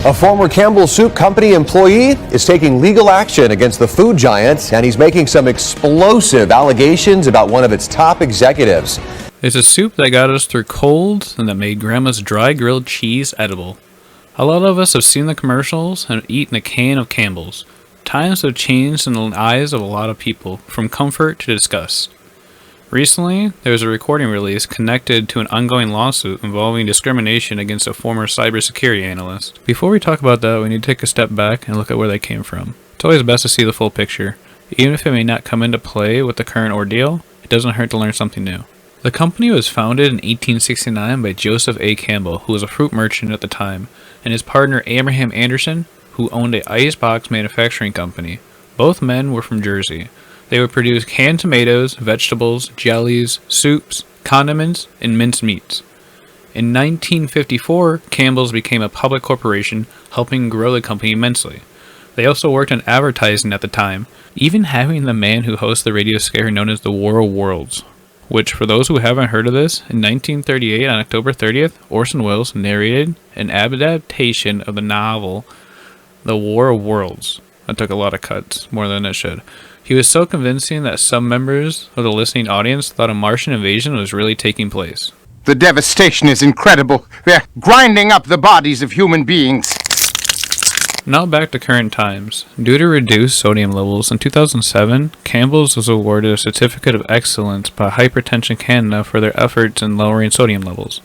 A former Campbell's Soup Company employee is taking legal action against the food giant, and he's making some explosive allegations about one of its top executives. It's a soup that got us through colds and that made Grandma's dry grilled cheese edible. A lot of us have seen the commercials and eaten a can of Campbell's. Times have changed in the eyes of a lot of people, from comfort to disgust. Recently, there was a recording release connected to an ongoing lawsuit involving discrimination against a former cybersecurity analyst. Before we talk about that, we need to take a step back and look at where they came from. It's always best to see the full picture. Even if it may not come into play with the current ordeal, it doesn't hurt to learn something new. The company was founded in 1869 by Joseph A. Campbell, who was a fruit merchant at the time, and his partner Abraham Anderson, who owned an icebox manufacturing company. Both men were from Jersey. They would produce canned tomatoes, vegetables, jellies, soups, condiments, and minced meats. In 1954, Campbell's became a public corporation, helping grow the company immensely. They also worked in advertising at the time, even having the man who hosts the radio scare known as the War of Worlds, which, for those who haven't heard of this, in 1938 on October 30th, Orson Welles narrated an adaptation of the novel The War of Worlds. That took a lot of cuts, more than it should. He was so convincing that some members of the listening audience thought a Martian invasion was really taking place. The devastation is incredible. They're grinding up the bodies of human beings. Now back to current times. Due to reduced sodium levels, in 2007, Campbell's was awarded a Certificate of Excellence by Hypertension Canada for their efforts in lowering sodium levels.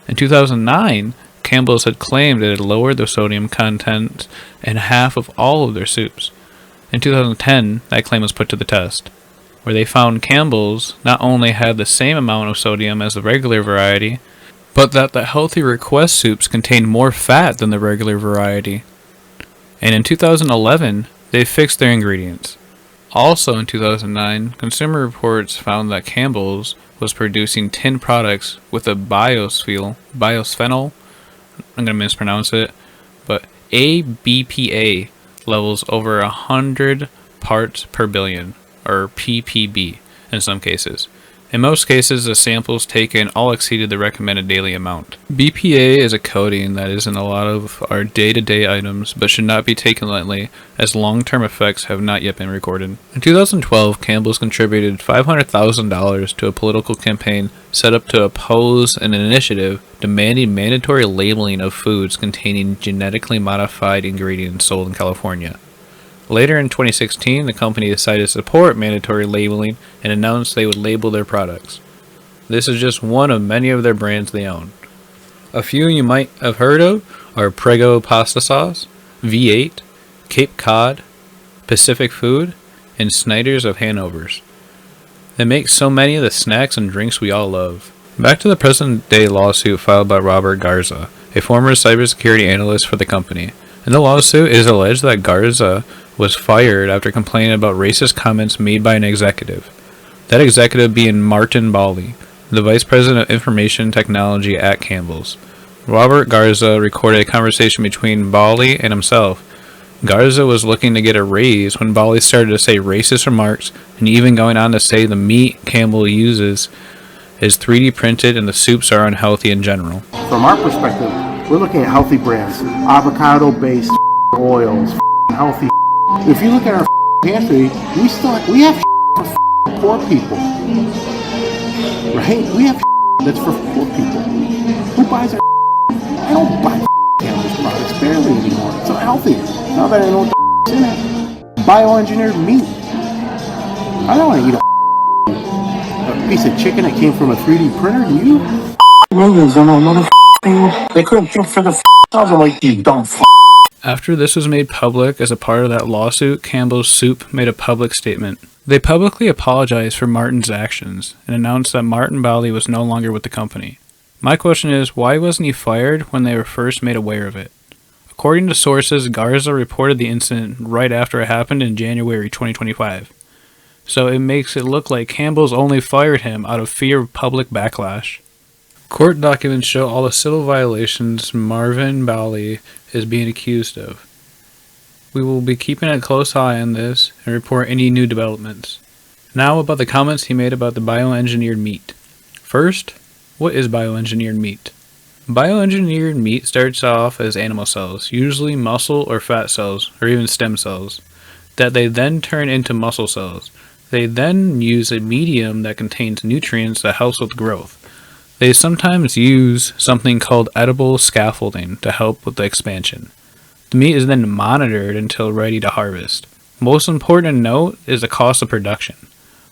In 2009, Campbell's had claimed it had lowered the sodium content in half of all of their soups. In 2010, that claim was put to the test, where they found Campbell's not only had the same amount of sodium as the regular variety, but that the Healthy Request soups contained more fat than the regular variety. And in 2011, they fixed their ingredients. Also in 2009, Consumer Reports found that Campbell's was producing 10 products with a bisphenol, I'm going to mispronounce it, but ABPA levels over 100 parts per billion, or ppb in some cases. In most cases, the samples taken all exceeded the recommended daily amount. BPA is a coating that is in a lot of our day-to-day items, but should not be taken lightly, as long-term effects have not yet been recorded. In 2012, Campbell's contributed $500,000 to a political campaign set up to oppose an initiative demanding mandatory labeling of foods containing genetically modified ingredients sold in California. Later in 2016, the company decided to support mandatory labeling and announced they would label their products. This is just one of many of their brands they own. A few you might have heard of are Prego Pasta Sauce, V8, Cape Cod, Pacific Food, and Snyder's of Hanover's. They make so many of the snacks and drinks we all love. Back to the present-day lawsuit filed by Robert Garza, a former cybersecurity analyst for the company. In the lawsuit, it is alleged that Garza was fired after complaining about racist comments made by an executive. That executive being Martin Bali, the Vice President of Information Technology at Campbell's. Robert Garza recorded a conversation between Bali and himself. Garza was looking to get a raise when Bali started to say racist remarks, and even going on to say the meat Campbell uses is 3D printed and the soups are unhealthy in general. From our perspective, we're looking at healthy brands, avocado-based oils, healthy. If you look at our pantry, we have for poor people, right? We have that's for poor people. Who buys our? I don't buy Campbell's products barely anymore. It's not healthy. Now that I know what's in it, bioengineered meat. I don't want to eat a piece of chicken that came from a 3D printer. Do you? Niggas don't know another thing. They couldn't think for the I like you dumb. After this was made public as a part of that lawsuit, Campbell's Soup made a public statement. They publicly apologized for Martin's actions and announced that Martin Bali was no longer with the company. My question is, why wasn't he fired when they were first made aware of it? According to sources, Garza reported the incident right after it happened in January 2025. So it makes it look like Campbell's only fired him out of fear of public backlash. Court documents show all the civil violations Marvin Bali is being accused of. We will be keeping a close eye on this and report any new developments. Now about the comments he made about the bioengineered meat. First, What is bioengineered meat? Bioengineered meat starts off as animal cells, usually muscle or fat cells, or even stem cells, that they then turn into muscle cells. They then use a medium that contains nutrients that helps with growth. They sometimes use something called edible scaffolding to help with the expansion. The meat is then monitored until ready to harvest. Most important to note is the cost of production.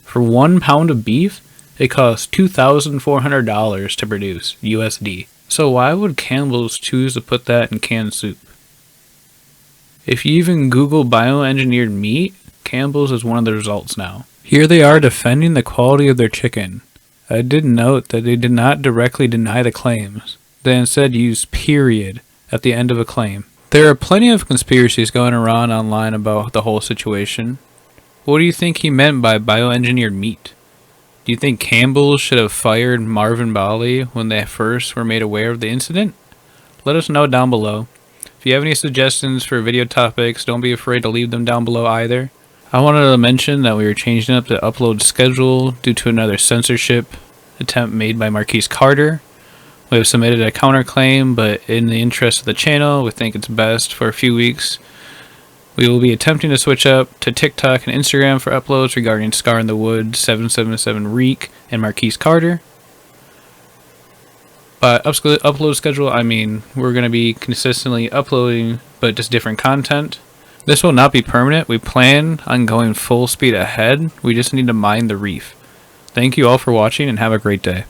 For 1 pound of beef, it costs $2,400 to produce, USD. So why would Campbell's choose to put that in canned soup? If you even Google bioengineered meat, Campbell's is one of the results now. Here they are defending the quality of their chicken. I did note that they did not directly deny the claims. They instead used period at the end of a claim. There are plenty of conspiracies going around online about the whole situation. What do you think he meant by bioengineered meat? Do you think Campbell's should have fired Marvin Bali when they first were made aware of the incident? Let us know down below. If you have any suggestions for video topics, don't be afraid to leave them down below either. I wanted to mention that we were changing up the upload schedule due to another censorship attempt made by Marquise Carter. We have submitted a counterclaim, but in the interest of the channel, we think it's best for a few weeks. We will be attempting to switch up to TikTok and Instagram for uploads regarding Scar in the Woods, 777 Reek, and Marquise Carter. By upload schedule, I mean we're going to be consistently uploading, but just different content. This will not be permanent. We plan on going full speed ahead. We just need to mine the reef. Thank you all for watching and have a great day.